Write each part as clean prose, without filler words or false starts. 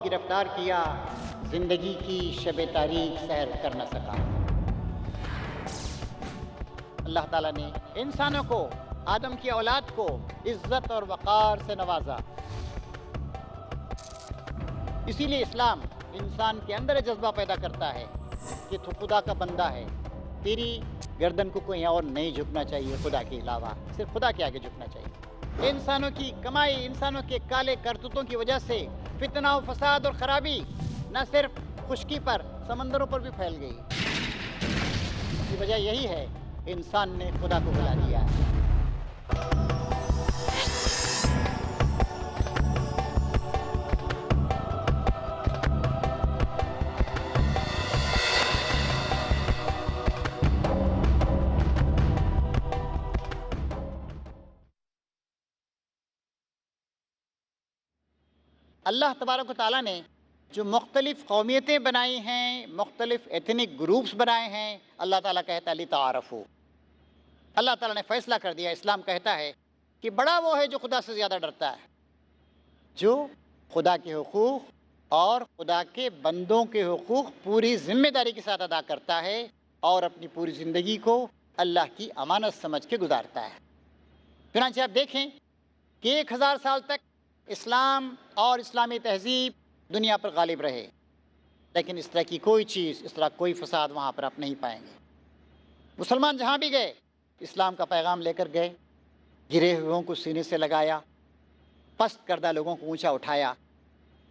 کی رفتار کیا، زندگی کی شب تاریک سیر کر نہ سکا۔ اللہ تعالیٰ نے انسانوں کو، آدم کی اولاد کو عزت اور وقار سے نوازا۔ اسی لیے اسلام انسان کے اندر جذبہ پیدا کرتا ہے کہ تو خدا کا بندہ ہے، تیری گردن کو کوئی اور نہیں جھکنا چاہیے خدا کے علاوہ، صرف خدا کے آگے جھکنا چاہیے۔ انسانوں کی کمائی، انسانوں کے کالے کرتوتوں کی وجہ سے فتنہ و فساد اور خرابی نہ صرف خشکی پر، سمندروں پر بھی پھیل گئی۔ اس کی وجہ یہی ہے انسان نے خدا کو بھلا دیا ہے۔ اللہ تبارک و تعالیٰ نے جو مختلف قومیتیں بنائی ہیں، مختلف ایتھنک گروپس بنائے ہیں، اللہ تعالیٰ کہتا ہے لتعارفوا۔ اللہ تعالیٰ نے فیصلہ کر دیا، اسلام کہتا ہے کہ بڑا وہ ہے جو خدا سے زیادہ ڈرتا ہے، جو خدا کے حقوق اور خدا کے بندوں کے حقوق پوری ذمہ داری کے ساتھ ادا کرتا ہے اور اپنی پوری زندگی کو اللہ کی امانت سمجھ کے گزارتا ہے۔ چنانچہ آپ دیکھیں کہ 1000 سال تک اسلام اور اسلامی تہذیب دنیا پر غالب رہے، لیکن اس طرح کی کوئی چیز، اس طرح کوئی فساد وہاں پر آپ نہیں پائیں گے۔ مسلمان جہاں بھی گئے اسلام کا پیغام لے کر گئے، گرے ہوئوں کو سینے سے لگایا، پست کردہ لوگوں کو اونچا اٹھایا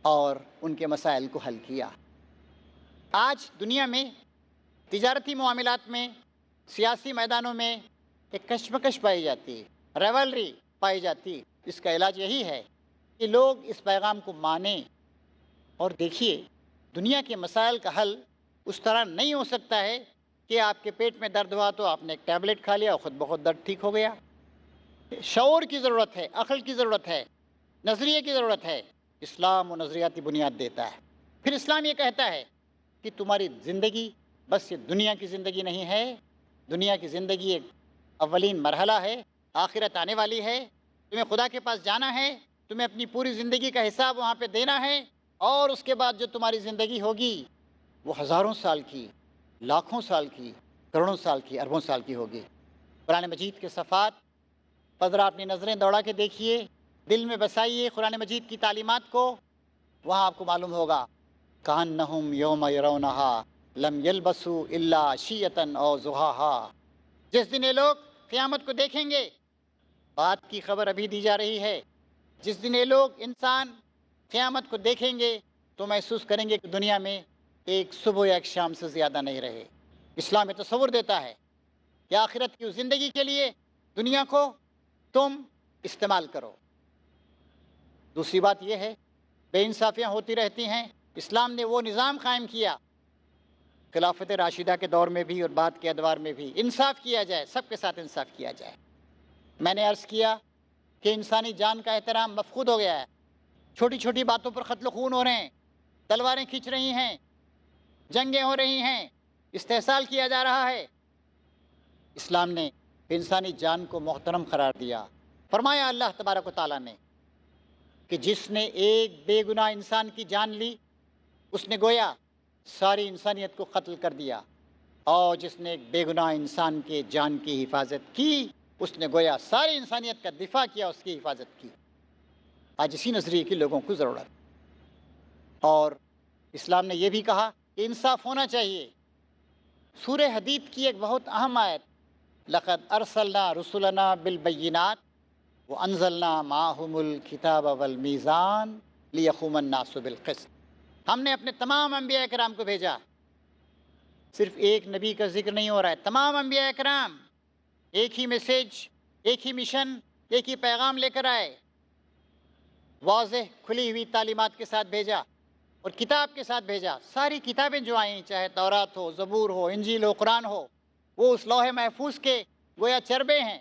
اور ان کے مسائل کو حل کیا۔ آج دنیا میں تجارتی معاملات میں، سیاسی میدانوں میں ایک کشمکش پائی جاتی ہے، ریولری پائی جاتی۔ اس کا علاج یہی ہے کہ لوگ اس پیغام کو مانیں اور دیکھیے دنیا کے مسائل کا حل اس طرح نہیں ہو سکتا ہے کہ آپ کے پیٹ میں درد ہوا تو آپ نے ایک ٹیبلٹ کھا لیا اور خود بخود درد ٹھیک ہو گیا۔ شعور کی ضرورت ہے، عقل کی ضرورت ہے، نظریے کی ضرورت ہے۔ اسلام و نظریاتی بنیاد دیتا ہے۔ پھر اسلام یہ کہتا ہے کہ تمہاری زندگی بس یہ دنیا کی زندگی نہیں ہے، دنیا کی زندگی ایک اولین مرحلہ ہے، آخرت آنے والی ہے، تمہیں خدا کے پاس جانا ہے، تمہیں اپنی پوری زندگی کا حساب وہاں پہ دینا ہے، اور اس کے بعد جو تمہاری زندگی ہوگی وہ ہزاروں سال کی، لاکھوں سال کی، کروڑوں سال کی، اربوں سال کی ہوگی۔ قرآن مجید کے صفحات پر ذرا اپنی نظریں دوڑا کے دیکھیے، دل میں بسائیے قرآن مجید کی تعلیمات کو، وہاں آپ کو معلوم ہوگا کأنہم یوم یرونہا لم یلبسوا الا عشیۃ او ضحاہا۔ جس دن یہ لوگ قیامت کو دیکھیں گے، بات کی خبر ابھی دی جا رہی ہے، جس دن یہ لوگ انسان قیامت کو دیکھیں گے تو محسوس کریں گے کہ دنیا میں ایک صبح یا ایک شام سے زیادہ نہیں رہے۔ اسلام یہ تصور دیتا ہے کہ آخرت کی زندگی کے لیے دنیا کو تم استعمال کرو۔ دوسری بات یہ ہے بے انصافیاں ہوتی رہتی ہیں، اسلام نے وہ نظام قائم کیا خلافت راشدہ کے دور میں بھی اور بعد کے ادوار میں بھی، انصاف کیا جائے، سب کے ساتھ انصاف کیا جائے۔ میں نے عرض کیا کہ انسانی جان کا احترام مفقود ہو گیا ہے، چھوٹی چھوٹی باتوں پر قتل و خون ہو رہے ہیں، تلواریں کھینچ رہی ہیں، جنگیں ہو رہی ہیں، استحصال کیا جا رہا ہے۔ اسلام نے انسانی جان کو محترم قرار دیا۔ فرمایا اللہ تبارک و تعالیٰ نے کہ جس نے ایک بے گناہ انسان کی جان لی اس نے گویا ساری انسانیت کو قتل کر دیا، اور جس نے ایک بے گناہ انسان کے جان کی حفاظت کی اس نے گویا ساری انسانیت کا دفاع کیا، اس کی حفاظت کی۔ آج اسی نظریے کے لوگوں کو ضرورت۔ اور اسلام نے یہ بھی کہا کہ انصاف ہونا چاہیے۔ سورہ حدید کی ایک بہت اہم آیت، لقد ارسلنا رسلنا بالبینات وانزلنا معهم الکتاب والمیزان لیقوم الناس بالقسط۔ ہم نے اپنے تمام انبیاء کرام کو بھیجا، صرف ایک نبی کا ذکر نہیں ہو رہا ہے، تمام انبیاء کرام ایک ہی میسیج، ایک ہی مشن، ایک ہی پیغام لے کر آئے، واضح کھلی ہوئی تعلیمات کے ساتھ بھیجا اور کتاب کے ساتھ بھیجا۔ ساری کتابیں جو آئیں، چاہے تورات ہو، زبور ہو، انجیل ہو، قرآن ہو، وہ اس لوح محفوظ کے گویا چربے ہیں،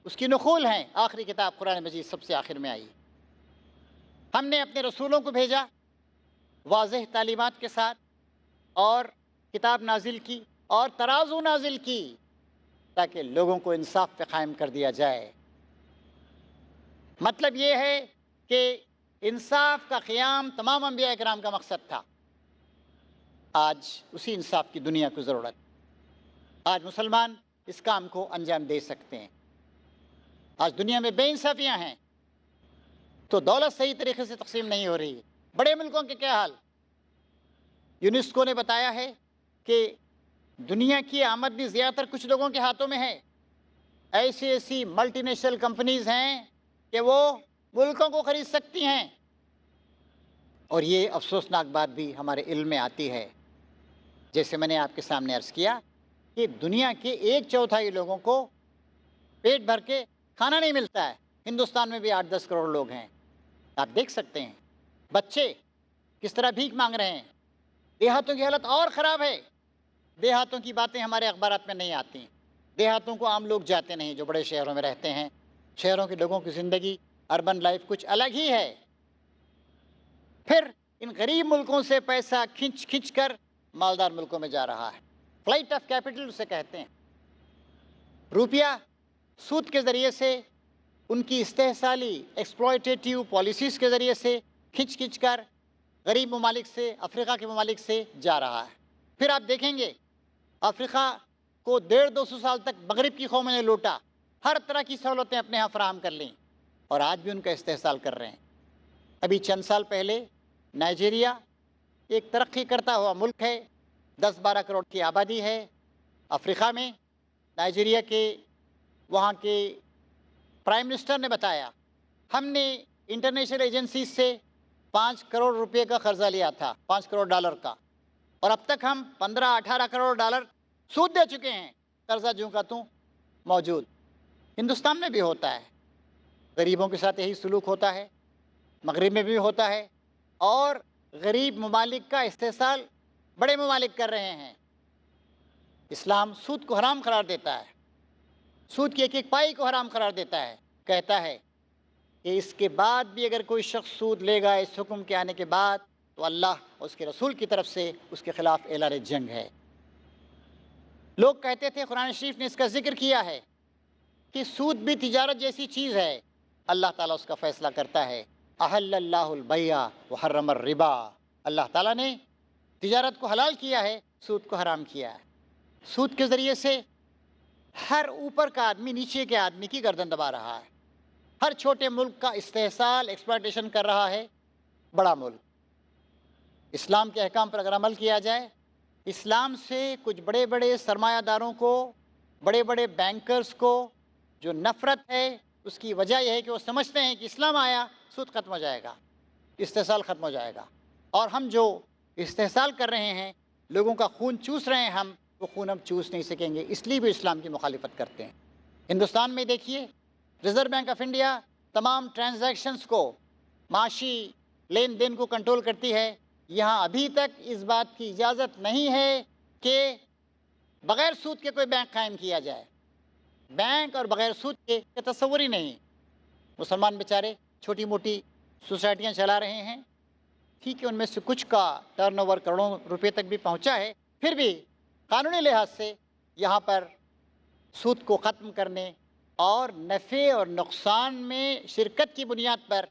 اس کی نقول ہیں۔ آخری کتاب قرآن مجید سب سے آخر میں آئی۔ ہم نے اپنے رسولوں کو بھیجا واضح تعلیمات کے ساتھ، اور کتاب نازل کی اور ترازو نازل کی تاکہ لوگوں کو انصاف پہ قائم کر دیا جائے۔ مطلب یہ ہے کہ انصاف کا قیام تمام انبیاء کرام کا مقصد تھا۔ آج اسی انصاف کی دنیا کو ضرورت، آج مسلمان اس کام کو انجام دے سکتے ہیں۔ آج دنیا میں بے انصافیاں ہیں تو دولت صحیح طریقے سے تقسیم نہیں ہو رہی ہے۔ بڑے ملکوں کے کیا حال؟ یونیسکو نے بتایا ہے کہ دنیا کی آمدنی زیادہ تر کچھ لوگوں کے ہاتھوں میں ہے۔ ایسی ملٹی نیشنل کمپنیز ہیں کہ وہ ملکوں کو خرید سکتی ہیں، اور یہ افسوسناک بات بھی ہمارے علم میں آتی ہے۔ جیسے میں نے آپ کے سامنے عرض کیا کہ دنیا کے 1/4 لوگوں کو پیٹ بھر کے کھانا نہیں ملتا ہے۔ ہندوستان میں بھی 8-10 کروڑ لوگ ہیں، آپ دیکھ سکتے ہیں بچے کس طرح بھیک مانگ رہے ہیں۔ دیہاتوں کی حالت اور خراب ہے۔ دیہاتوں کی باتیں ہمارے اخبارات میں نہیں آتی، دیہاتوں کو عام لوگ جاتے نہیں جو بڑے شہروں میں رہتے ہیں۔ شہروں کے لوگوں کی زندگی، اربن لائف کچھ الگ ہی ہے۔ پھر ان غریب ملکوں سے پیسہ کھنچ کھنچ کر مالدار ملکوں میں جا رہا ہے۔ فلائٹ آف کیپٹل اسے کہتے ہیں۔ روپیہ سود کے ذریعے سے، ان کی استحصالی ایکسپلوئٹیٹیو پالیسیز کے ذریعے سے کھنچ کھنچ کر غریب ممالک سے، افریقہ کے ممالک سے جا رہا ہے۔ پھر آپ دیکھیں گے افریقہ کو 150-200 سال تک مغرب کی قوموں نے لوٹا، ہر طرح کی سہولتیں اپنے ہاں فراہم کر لیں، اور آج بھی ان کا استحصال کر رہے ہیں۔ ابھی چند سال پہلے نائجیریا ایک ترقی کرتا ہوا ملک ہے، 10-12 کروڑ کی آبادی ہے افریقہ میں۔ نائجیریا کے وہاں کے پرائم منسٹر نے بتایا، ہم نے انٹرنیشنل ایجنسیز سے 5 کروڑ روپے کا قرضہ لیا تھا، 5 کروڑ ڈالر کا، اور اب تک ہم 15-18 کروڑ ڈالر سود دے چکے ہیں، قرضہ جوں کا توں موجود۔ ہندوستان میں بھی ہوتا ہے، غریبوں کے ساتھ یہی سلوک ہوتا ہے، مغرب میں بھی ہوتا ہے، اور غریب ممالک کا استحصال بڑے ممالک کر رہے ہیں۔ اسلام سود کو حرام قرار دیتا ہے، سود کی ایک ایک پائی کو حرام قرار دیتا ہے، کہتا ہے کہ اس کے بعد بھی اگر کوئی شخص سود لے گا اس حکم کے آنے کے بعد تو اللہ اور اس کے رسول کی طرف سے اس کے خلاف اعلان جنگ ہے۔ لوگ کہتے تھے، قرآن شریف نے اس کا ذکر کیا ہے کہ سود بھی تجارت جیسی چیز ہے، اللہ تعالیٰ اس کا فیصلہ کرتا ہے۔ احل اللہ البیع وحرم الربا، اللہ تعالیٰ نے تجارت کو حلال کیا ہے، سود کو حرام کیا ہے۔ سود کے ذریعے سے ہر اوپر کا آدمی نیچے کے آدمی کی گردن دبا رہا ہے، ہر چھوٹے ملک کا استحصال ایکسپلائٹیشن کر رہا ہے بڑا ملک۔ اسلام کے احکام پر اگر عمل کیا جائے، اسلام سے کچھ بڑے بڑے سرمایہ داروں کو، بڑے بڑے بینکرز کو جو نفرت ہے، اس کی وجہ یہ ہے کہ وہ سمجھتے ہیں کہ اسلام آیا سود ختم ہو جائے گا، استحصال ختم ہو جائے گا، اور ہم جو استحصال کر رہے ہیں، لوگوں کا خون چوس رہے ہیں، ہم وہ خون ہم چوس نہیں سکیں گے، اس لیے بھی اسلام کی مخالفت کرتے ہیں۔ ہندوستان میں دیکھیے، ریزرو بینک آف انڈیا تمام ٹرانزیکشنز کو، معاشی لین دین کو کنٹرول کرتی ہے۔ یہاں ابھی تک اس بات کی اجازت نہیں ہے کہ بغیر سود کے کوئی بینک قائم کیا جائے۔ بینک اور بغیر سود کے تصور ہی نہیں۔ مسلمان بیچارے چھوٹی موٹی سوسائٹیاں چلا رہے ہیں، ٹھیک ہے، ان میں سے کچھ کا ٹرن اوور کروڑوں روپے تک بھی پہنچا ہے، پھر بھی قانونی لحاظ سے یہاں پر سود کو ختم کرنے اور نفع اور نقصان میں شرکت کی بنیاد پر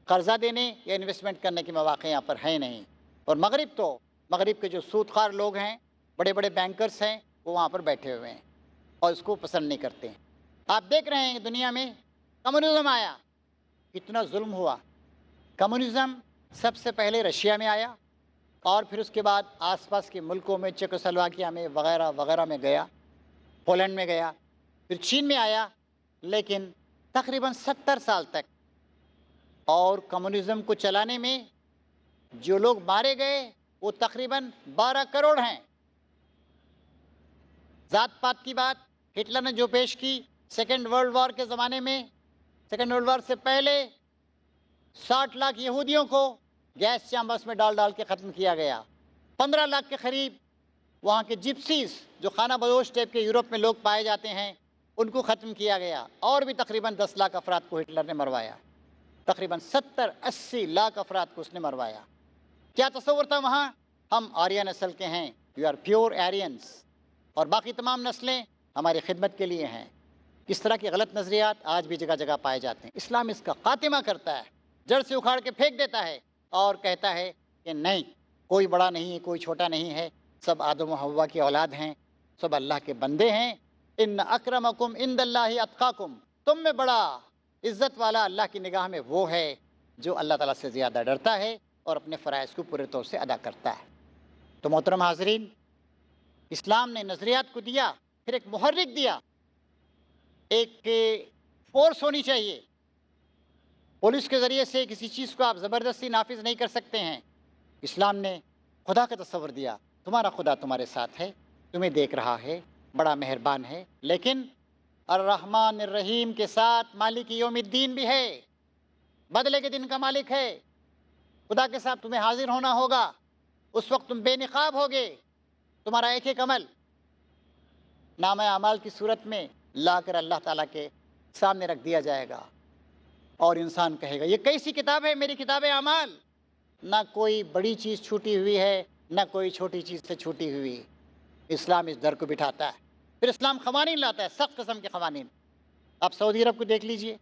قرضہ دینے یا انویسٹمنٹ کرنے کے مواقع یہاں پر ہیں نہیں۔ اور مغرب کے جو سود خوار لوگ ہیں، بڑے بڑے بینکرز ہیں، وہ وہاں پر بیٹھے ہوئے ہیں اور اس کو پسند نہیں کرتے ہیں۔ آپ دیکھ رہے ہیں کہ دنیا میں کمیونزم آیا، کتنا ظلم ہوا۔ کمیونزم سب سے پہلے رشیا میں آیا، اور پھر اس کے بعد آس پاس کے ملکوں میں، چیکوسلواکیہ میں وغیرہ وغیرہ میں گیا، پولینڈ میں گیا، پھر چین میں آیا، لیکن تقریباً 70 سال تک۔ اور کمیونزم کو چلانے میں جو لوگ مارے گئے وہ تقریباً 12 کروڑ ہیں۔ ذات پات کی بات ہٹلر نے جو پیش کی سیکنڈ ورلڈ وار کے زمانے میں، سیکنڈ ورلڈ وار سے پہلے 60 لاکھ یہودیوں کو گیس چیمبرز میں ڈال ڈال کے ختم کیا گیا۔ 15 لاکھ کے قریب وہاں کے جپسیز، جو خانہ بدوش ٹائپ کے یورپ میں لوگ پائے جاتے ہیں، ان کو ختم کیا گیا، اور بھی تقریباً 10 لاکھ افراد کو ہٹلر نے مروایا۔ تقریباً 70-80 لاکھ افراد کو اس نے مروایا۔ کیا تصور تھا وہاں؟ ہم آریہ نسل کے ہیں، یو آر پیور ایرینز، اور باقی تمام نسلیں ہماری خدمت کے لیے ہیں۔ اس طرح کے غلط نظریات آج بھی جگہ جگہ پائے جاتے ہیں۔ اسلام اس کا خاتمہ کرتا ہے۔ جڑ سے اکھاڑ کے پھینک دیتا ہے اور کہتا ہے کہ نہیں، کوئی بڑا نہیں ہے، کوئی چھوٹا نہیں ہے، سب آدم و حوا کی اولاد ہیں، سب اللہ کے بندے ہیں۔ ان اکرمکم عند اللہ اتقاکم، تم میں بڑا عزت والا اللہ کی نگاہ میں وہ ہے جو اللہ تعالیٰ سے زیادہ ڈرتا ہے اور اپنے فرائض کو پورے طور سے ادا کرتا ہے۔ تو محترم حاضرین، اسلام نے نظریات کو دیا، پھر ایک محرک دیا، ایک فورس ہونی چاہیے۔ پولیس کے ذریعے سے کسی چیز کو آپ زبردستی نافذ نہیں کر سکتے ہیں۔ اسلام نے خدا کا تصور دیا، تمہارا خدا تمہارے ساتھ ہے، تمہیں دیکھ رہا ہے، بڑا مہربان ہے، لیکن الرحمن الرحیم کے ساتھ مالک یوم الدین بھی ہے، بدلے کے دن کا مالک ہے۔ خدا کے ساتھ تمہیں حاضر ہونا ہوگا، اس وقت تم بے نقاب ہوگے، تمہارا ایک ایک عمل نامہ اعمال کی صورت میں لا کر اللہ تعالیٰ کے سامنے رکھ دیا جائے گا، اور انسان کہے گا یہ کیسی کتاب ہے میری کتاب اعمال، نہ کوئی بڑی چیز چھوٹی ہوئی ہے، نہ کوئی چھوٹی چیز سے چھوٹی ہوئی۔ اسلام اس در کو بٹھاتا ہے، پھر اسلام قوانین لاتا ہے، سخت قسم کے قوانین۔ آپ سعودی عرب کو دیکھ لیجئے،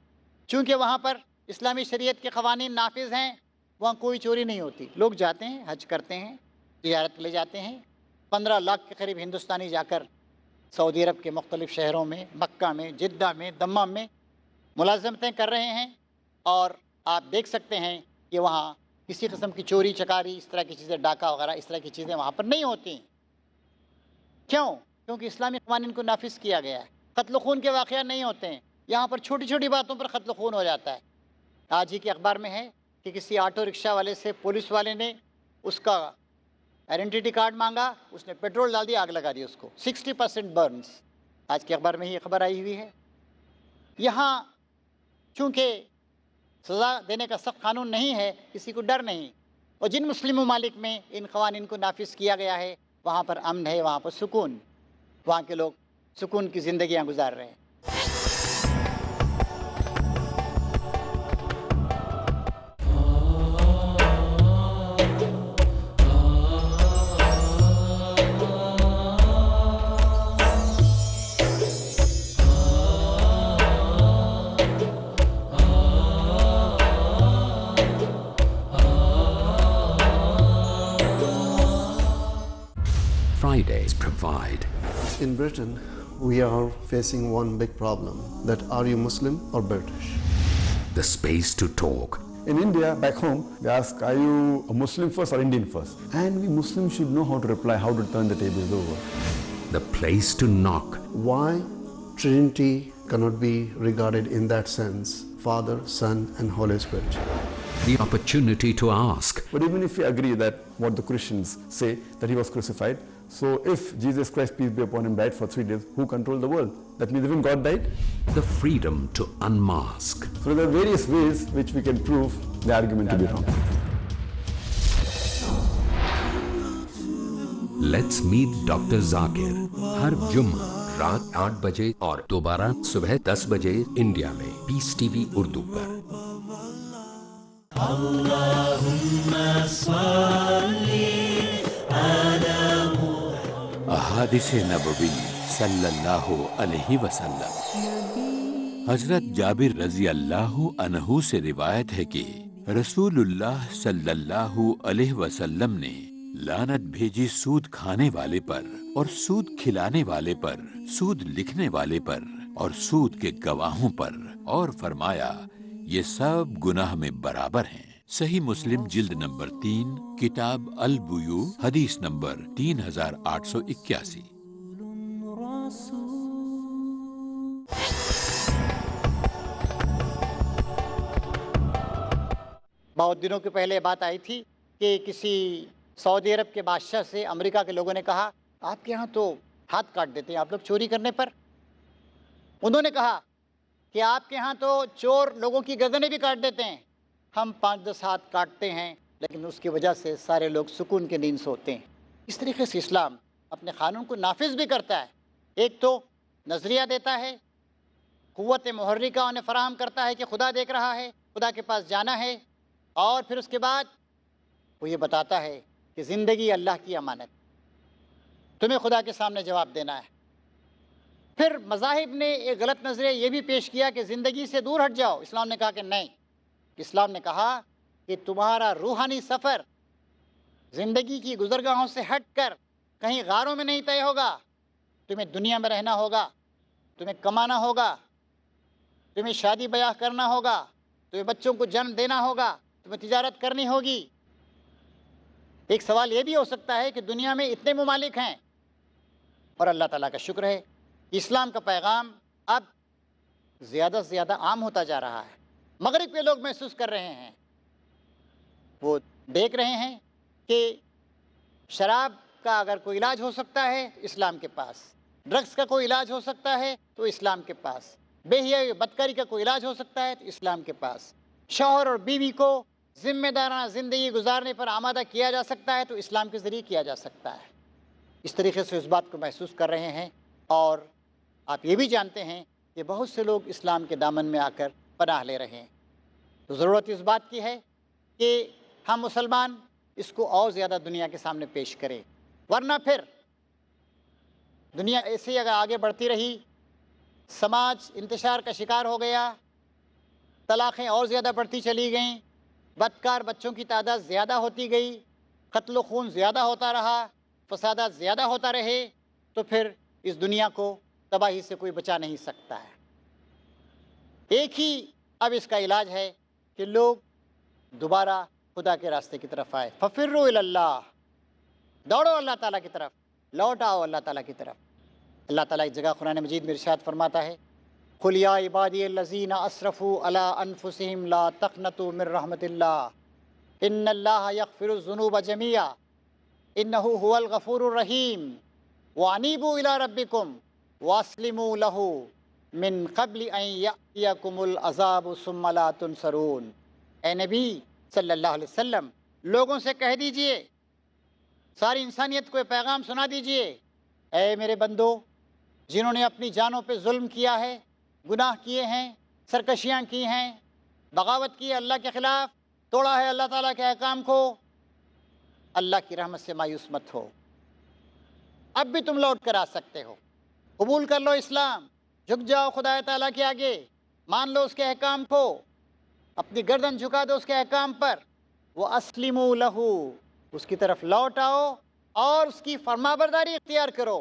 چونکہ وہاں پر اسلامی شریعت کے قوانین نافذ ہیں، وہاں کوئی چوری نہیں ہوتی، لوگ جاتے ہیں، حج کرتے ہیں، تجارت لے جاتے ہیں۔ 15 لاکھ کے قریب ہندوستانی جا کر سعودی عرب کے مختلف شہروں میں، مکہ میں، جدہ میں، دمام میں ملازمتیں کر رہے ہیں، اور آپ دیکھ سکتے ہیں کہ وہاں کسی قسم کی چوری چکاری، اس طرح کی چیزیں، ڈاکہ وغیرہ اس طرح کی چیزیں وہاں پر نہیں ہوتی۔ کیوں؟ کیونکہ اسلامی قوانین کو نافذ کیا گیا ہے، قتل و خون کے واقعات نہیں ہوتے ہیں، یہاں پر چھوٹی چھوٹی باتوں پر قتل و خون ہو جاتا ہے۔ آج ہی کے اخبار میں ہے کہ کسی آٹو رکشہ والے سے پولیس والے نے اس کا آئیڈینٹی کارڈ مانگا، اس نے پیٹرول ڈال دیا، آگ لگا دی اس کو، 60% برنز۔ آج کے اخبار میں ہی خبر آئی ہوئی ہے۔ یہاں چونکہ سزا دینے کا سخت قانون نہیں ہے، کسی کو ڈر نہیں، اور جن مسلم ممالک میں ان قوانین کو نافذ کیا گیا ہے وہاں پر امن ہے، وہاں پر سکون، وہاں کے لوگ سکون کی زندگیاں گزار رہے ہیں۔ Fridays provide. In Britain, we are facing one big problem, that are you Muslim or British? The space to talk. In India, back home, they ask, are you a Muslim first or Indian first? And we Muslims should know how to reply, how to turn the tables over. The place to knock. Why Trinity cannot be regarded in that sense, Father, Son and Holy Spirit? The opportunity to ask. But even if we agree that what the Christians say, that he was crucified, so if Jesus Christ, peace be upon him, died for 3 days, who controlled the world? That means even God died? The freedom to unmask. So there are various ways which we can prove the argument to be wrong. Let's meet Dr. Zakir. ہر جمعہ رات 8 بجے اور دوبارہ صبح 10 بجے India میں پیس T V Urdu پر۔ احادیث نبوی صلی اللہ علیہ وسلم۔ حضرت جابر رضی اللہ عنہ سے روایت ہے کہ رسول اللہ صلی اللہ علیہ وسلم نے لعنت بھیجی سود کھانے والے پر، اور سود کھلانے والے پر، سود لکھنے والے پر، اور سود کے گواہوں پر، اور فرمایا یہ سب گناہ میں برابر ہیں۔ صحیح مسلم جلد نمبر 3 کتاب البیوع حدیث نمبر 3881۔ بہت دنوں کے پہلے بات آئی تھی کہ کسی سعودی عرب کے بادشاہ سے امریکہ کے لوگوں نے کہا آپ کے ہاں تو ہاتھ کاٹ دیتے ہیں آپ لوگ چوری کرنے پر۔ انہوں نے کہا کہ آپ کے ہاں تو چور لوگوں کی گردنیں بھی کاٹ دیتے ہیں، ہم 5-10 ہاتھ کاٹتے ہیں لیکن اس کی وجہ سے سارے لوگ سکون کی نیند سوتے ہیں۔ اس طریقے سے اسلام اپنے قانون کو نافذ بھی کرتا ہے۔ ایک تو نظریہ دیتا ہے، قوت محرکہ انہیں فراہم کرتا ہے کہ خدا دیکھ رہا ہے، خدا کے پاس جانا ہے، اور پھر اس کے بعد وہ یہ بتاتا ہے کہ زندگی اللہ کی امانت، تمہیں خدا کے سامنے جواب دینا ہے۔ پھر مذاہب نے ایک غلط نظریہ یہ بھی پیش کیا کہ زندگی سے دور ہٹ جاؤ، اسلام نے کہا کہ نہیں، اسلام نے کہا کہ تمہارا روحانی سفر زندگی کی گزرگاہوں سے ہٹ کر کہیں غاروں میں نہیں طے ہوگا. تمہیں دنیا میں رہنا ہوگا، تمہیں کمانا ہوگا، تمہیں شادی بیاہ کرنا ہوگا، تمہیں بچوں کو جنم دینا ہوگا، تمہیں تجارت کرنی ہوگی. ایک سوال یہ بھی ہو سکتا ہے کہ دنیا میں اتنے ممالک ہیں، اور اللہ تعالیٰ کا شکر ہے اسلام کا پیغام اب زیادہ سے زیادہ عام ہوتا جا رہا ہے. مغرب کے لوگ محسوس کر رہے ہیں، وہ دیکھ رہے ہیں کہ شراب کا اگر کوئی علاج ہو سکتا ہے تو اسلام کے پاس، ڈرگس کا کوئی علاج ہو سکتا ہے تو اسلام کے پاس، بے حیائی بدکاری کا کوئی علاج ہو سکتا ہے تو اسلام کے پاس، شوہر اور بیوی کو ذمہ دارانہ زندگی گزارنے پر آمادہ کیا جا سکتا ہے تو اسلام کے ذریعے کیا جا سکتا ہے. اس طریقے سے اس بات کو محسوس کر رہے ہیں. اور آپ یہ بھی جانتے ہیں کہ بہت سے لوگ اسلام کے دامن میں آ کر پناہ لے رہے ہیں. تو ضرورت اس بات کی ہے کہ ہم مسلمان اس کو اور زیادہ دنیا کے سامنے پیش کریں، ورنہ پھر دنیا ایسے ہی اگر آگے بڑھتی رہی، سماج انتشار کا شکار ہو گیا، طلاقیں اور زیادہ بڑھتی چلی گئیں، بدکار بچوں کی تعداد زیادہ ہوتی گئی، قتل و خون زیادہ ہوتا رہا، فسادات زیادہ ہوتا رہے، تو پھر اس دنیا کو تباہی سے کوئی بچا نہیں سکتا ہے. ایک ہی اب اس کا علاج ہے کہ لوگ دوبارہ خدا کے راستے کی طرف آئے. ففروا الی اللہ، دوڑو اللہ تعالیٰ کی طرف، لوٹ آؤ اللہ تعالیٰ کی طرف. اللہ تعالیٰ ایک جگہ قرآن مجید میں ارشاد فرماتا ہے، قل یا عبادی الذین اسرفوا علی انفسہم لا تقنطوا من رحمت اللہ ان اللہ یغفر الذنوب جميعا انہ هو الغفور الرحیم وانیبوا الی ربکم واسلموا لہ من قبل ان یأتیکم العذاب ثم لا تنصرون. اے نبی صلی اللہ علیہ وسلم، لوگوں سے کہہ دیجئے، ساری انسانیت کو یہ پیغام سنا دیجئے، اے میرے بندو جنہوں نے اپنی جانوں پہ ظلم کیا ہے، گناہ کیے ہیں، سرکشیاں کی ہیں، بغاوت کی ہے اللہ کے خلاف، توڑا ہے اللہ تعالیٰ کے احکام کو، اللہ کی رحمت سے مایوس مت ہو. اب بھی تم لوٹ کر آ سکتے ہو، قبول کر لو اسلام، جھک جاؤ خدا تعالیٰ کے آگے، مان لو اس کے احکام کو، اپنی گردن جھکا دو اس کے احکام پر. وَأَسْلِمُوا لَهُ، اس کی طرف لوٹ آؤ اور اس کی فرمانبرداری اختیار کرو.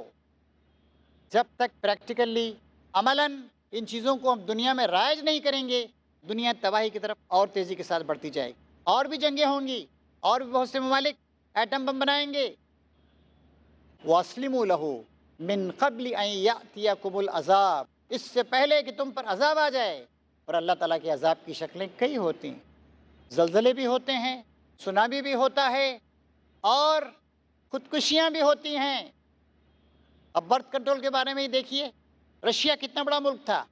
جب تک پریکٹیکلی عملاً ان چیزوں کو ہم دنیا میں رائج نہیں کریں گے، دنیا تباہی کی طرف اور تیزی کے ساتھ بڑھتی جائے گی. اور بھی جنگیں ہوں گی، اور بھی بہت سے ممالک ایٹم بم بنائیں گے. وَأَسْلِمُوا لَهُ مِن قَبْلِ أَن يَأْتِيَكُمُ الْعَذَابُ، اس سے پہلے کہ تم پر عذاب آ جائے. اور اللہ تعالیٰ کے عذاب کی شکلیں کئی ہوتی ہیں، زلزلے بھی ہوتے ہیں، سونامی بھی ہوتا ہے، اور خودکشیاں بھی ہوتی ہیں. اب برتھ کنٹرول کے بارے میں ہی دیکھیے، رشیا کتنا بڑا ملک تھا،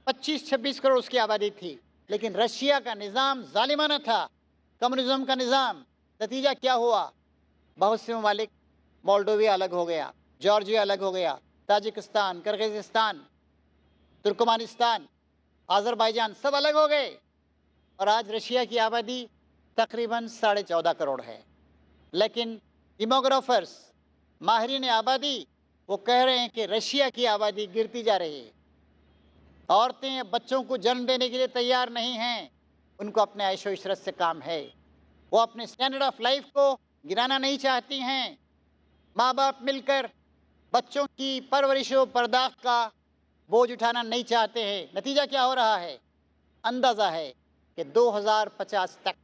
25-26 کروڑ اس کی آبادی تھی، لیکن رشیا کا نظام ظالمانہ تھا، کمیونزم کا نظام. نتیجہ کیا ہوا؟ بہت سے ممالک، مولڈویا الگ ہو گیا، جارجیا الگ ہو گیا، تاجکستان، کرغیزستان، ترکمانستان، آذربائیجان سب الگ ہو گئے. اور آج رشیا کی آبادی تقریباً 14.5 کروڑ ہے. لیکن ڈیموگرافرز، ماہرین آبادی، وہ کہہ رہے ہیں کہ رشیا کی آبادی گرتی جا رہی ہے. عورتیں بچوں کو جنم دینے کے لیے تیار نہیں ہیں، ان کو اپنے عیش و عشرت سے کام ہے، وہ اپنے اسٹینڈرڈ آف لائف کو گرانا نہیں چاہتی ہیں. ماں باپ مل کر بچوں کی پرورش و پرداخت کا بوجھ اٹھانا نہیں چاہتے ہیں. نتیجہ کیا ہو رہا ہے؟ اندازہ ہے کہ 2050 تک،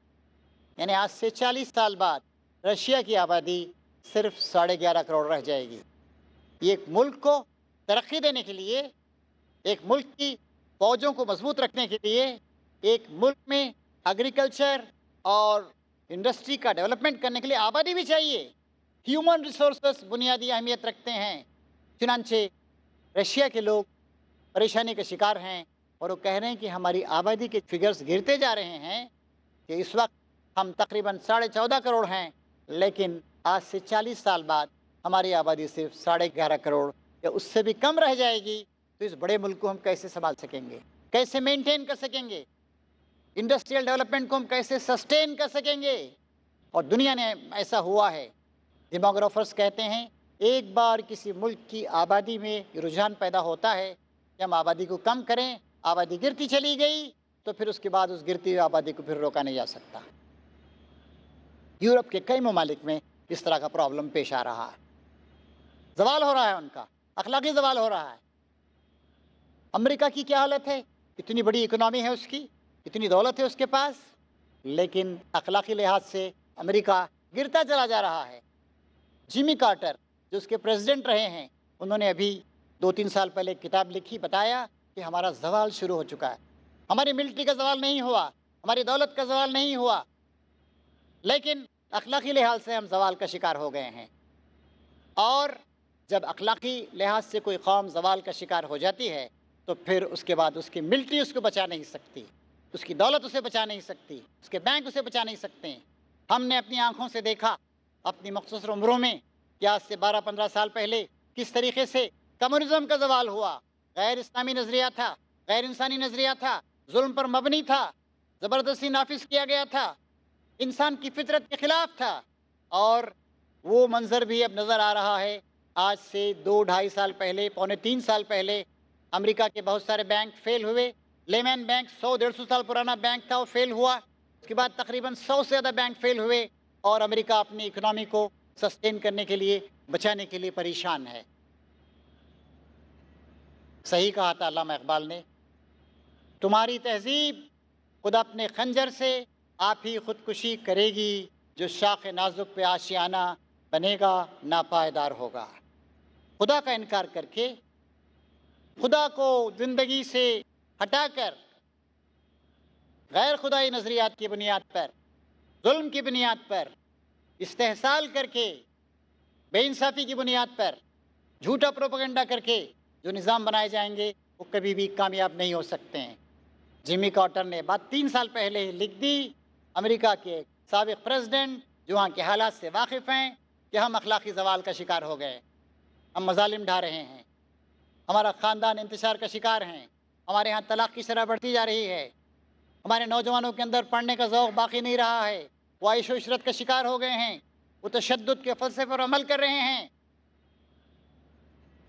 یعنی آج سے 40 سال بعد، رشیا کی آبادی صرف 11.5 کروڑ رہ جائے گی. یہ ایک ملک کو ترقی دینے کے لیے، ایک ملک کی فوجوں کو مضبوط رکھنے کے لیے، ایک ملک میں ایگریکلچر اور انڈسٹری کا ڈیولپمنٹ کرنے کے لیے آبادی بھی چاہیے. ہیومن ریسورسز بنیادی اہمیت رکھتے ہیں. چنانچہ رشیا کے لوگ پریشانی کا شکار ہیں، اور وہ کہہ رہے ہیں کہ ہماری آبادی کے فگرز گرتے جا رہے ہیں، کہ اس وقت ہم تقریباً 14.5 کروڑ ہیں، لیکن آج سے 40 سال بعد ہماری آبادی صرف 11.5 کروڑ یا اس سے بھی کم رہ جائے گی. تو اس بڑے ملک کو ہم کیسے سنبھال سکیں گے، کیسے مینٹین کر سکیں گے، انڈسٹریل ڈیولپمنٹ کو ہم کیسے سسٹین کر سکیں گے؟ اور دنیا نے ایسا ہوا ہے. ڈیموگرافرز کہتے ہیں ایک بار کسی ملک کی آبادی میں رجحان پیدا ہوتا ہے کہ ہم آبادی کو کم کریں، آبادی گرتی چلی گئی، تو پھر اس کے بعد اس گرتی ہوئی آبادی کو پھر روکا نہیں جا سکتا۔ یورپ کے کئی ممالک میں اس طرح کا پرابلم پیش آ رہا ہے، زوال ہو رہا ہے، ان کا اخلاقی زوال ہو رہا ہے۔ امریکہ کی کیا حالت ہے؟ اتنی بڑی اکنامی ہے اس کی، اتنی دولت ہے اس کے پاس، لیکن اخلاقی لحاظ سے امریکہ گرتا چلا جا رہا ہے۔ جیمی کارٹر جو اس کے پریزیڈنٹ رہے ہیں، انہوں نے ابھی 2-3 سال پہلے ایک کتاب لکھی، بتایا کہ ہمارا زوال شروع ہو چکا ہے۔ ہماری ملٹری کا زوال نہیں ہوا، ہماری دولت کا زوال نہیں ہوا، لیکن اخلاقی لحاظ سے ہم زوال کا شکار ہو گئے ہیں۔ اور جب اخلاقی لحاظ سے کوئی قوم زوال کا شکار ہو جاتی ہے تو پھر اس کے بعد اس کی ملٹری اس کو بچا نہیں سکتی، اس کی دولت اسے بچا نہیں سکتی، اس کے بینک اسے بچا نہیں سکتے ہیں۔ ہم نے اپنی آنکھوں سے دیکھا اپنی مختصر عمروں میں کہ آج سے 12-15 سال پہلے کس طریقے سے کمیونزم کا زوال ہوا، غیر اسلامی نظریہ تھا، غیر انسانی نظریہ تھا، ظلم پر مبنی تھا، زبردستی نافذ کیا گیا تھا، انسان کی فطرت کے خلاف تھا، اور وہ منظر بھی اب نظر آ رہا ہے۔ آج سے 2-2.5 سال پہلے، 2.25-3 سال پہلے امریکہ کے بہت سارے بینک فیل ہوئے۔ لیمن بینک 100-150 سال پرانا بینک تھا، وہ فیل ہوا۔ اس کے بعد تقریباً 100 سے زیادہ بینک فیل ہوئے، اور امریکہ اپنی اکنامی کو سسٹین کرنے کے لیے، بچانے کے لیے پریشان ہے۔ صحیح کہا تھا علامہ اقبال نے، تمہاری تہذیب خود اپنے خنجر سے آپ ہی خودکشی کرے گی، جو شاخ نازک پہ آشیانہ بنے گا ناپائیدار ہوگا۔ خدا کا انکار کر کے، خدا کو زندگی سے ہٹا کر، غیر خدائی نظریات کی بنیاد پر، ظلم کی بنیاد پر، استحصال کر کے، بے انصافی کی بنیاد پر، جھوٹا پروپیگنڈا کر کے جو نظام بنائے جائیں گے وہ کبھی بھی کامیاب نہیں ہو سکتے ہیں۔ جیمی کارٹر نے بات 3 سال پہلے لکھ دی، امریکہ کے سابق پریزیڈنٹ جو وہاں کے حالات سے واقف ہیں، کہ ہم اخلاقی زوال کا شکار ہو گئے، ہم مظالم ڈھا رہے ہیں، ہمارا خاندان انتشار کا شکار ہیں، ہمارے ہاں طلاق کی شرح بڑھتی جا رہی ہے، ہمارے نوجوانوں کے اندر پڑھنے کا ذوق باقی نہیں رہا ہے، وہ عیش و عشرت کا شکار ہو گئے ہیں، وہ تشدد کے فلسفے پر عمل کر رہے ہیں۔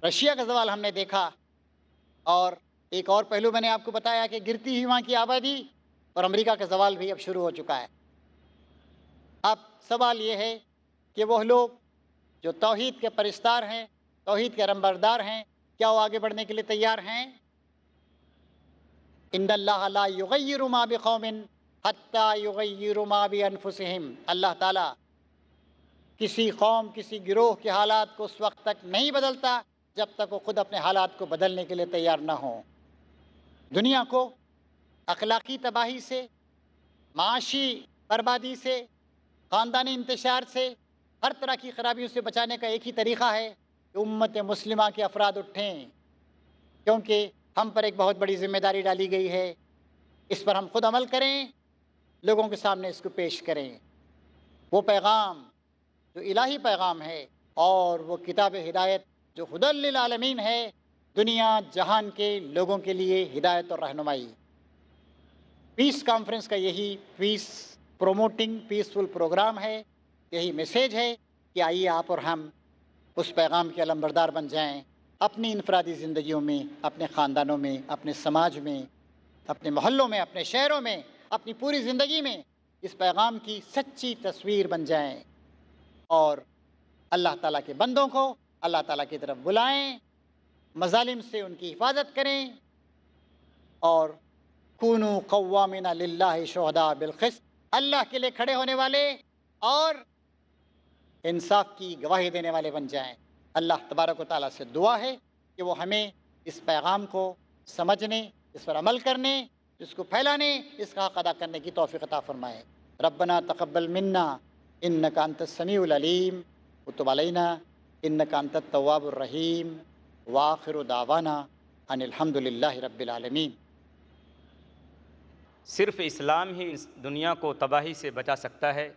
رشیا کا زوال ہم نے دیکھا، اور ایک اور پہلو میں نے آپ کو بتایا کہ گرتی ہوئی وہاں کی آبادی، اور امریکہ کا زوال بھی اب شروع ہو چکا ہے۔ اب سوال یہ ہے کہ وہ لوگ جو توحید کے پرستار ہیں، توحید کے رمبردار ہیں، کیا وہ آگے بڑھنے کے لیے تیار ہیں؟ ان اللہ لا یغیر ما بقوم حتی یغیروا ما بانفسہم، اللہ تعالیٰ کسی قوم، کسی گروہ کے حالات کو اس وقت تک نہیں بدلتا جب تک وہ خود اپنے حالات کو بدلنے کے لیے تیار نہ ہوں۔ دنیا کو اخلاقی تباہی سے، معاشی بربادی سے، خاندانی انتشار سے، ہر طرح کی خرابیوں سے بچانے کا ایک ہی طریقہ ہے کہ امت مسلمہ کے افراد اٹھیں، کیونکہ ہم پر ایک بہت بڑی ذمہ داری ڈالی گئی ہے، اس پر ہم خود عمل کریں، لوگوں کے سامنے اس کو پیش کریں۔ وہ پیغام جو الہی پیغام ہے، اور وہ کتاب ہدایت جو ہدی للعالمین ہے، دنیا جہان کے لوگوں کے لیے ہدایت اور رہنمائی۔ پیس کانفرنس کا یہی پیس پروموٹنگ پیسفل پروگرام ہے، یہی میسیج ہے کہ آئیے آپ اور ہم اس پیغام کے علمبردار بن جائیں، اپنی انفرادی زندگیوں میں، اپنے خاندانوں میں، اپنے سماج میں، اپنے محلوں میں، اپنے شہروں میں، اپنی پوری زندگی میں اس پیغام کی سچی تصویر بن جائیں، اور اللہ تعالیٰ کے بندوں کو اللہ تعالیٰ کی طرف بلائیں، مظالم سے ان کی حفاظت کریں، اور کونوا قوامین للہ شہداء بالقسط، اللہ کے لیے کھڑے ہونے والے اور انصاف کی گواہی دینے والے بن جائیں۔ اللہ تبارک و تعالیٰ سے دعا ہے کہ وہ ہمیں اس پیغام کو سمجھنے، اس پر عمل کرنے، اس کو پھیلانے، اس کا حق ادا کرنے کی توفیق عطا فرمائے۔ ربنا تقبل منا انک انت السمیع العلیم وتب علینا انک انت التواب الرحیم وآخر دعوانا ان الحمد للہ رب العالمین۔ صرف اسلام ہی اس دنیا کو تباہی سے بچا سکتا ہے۔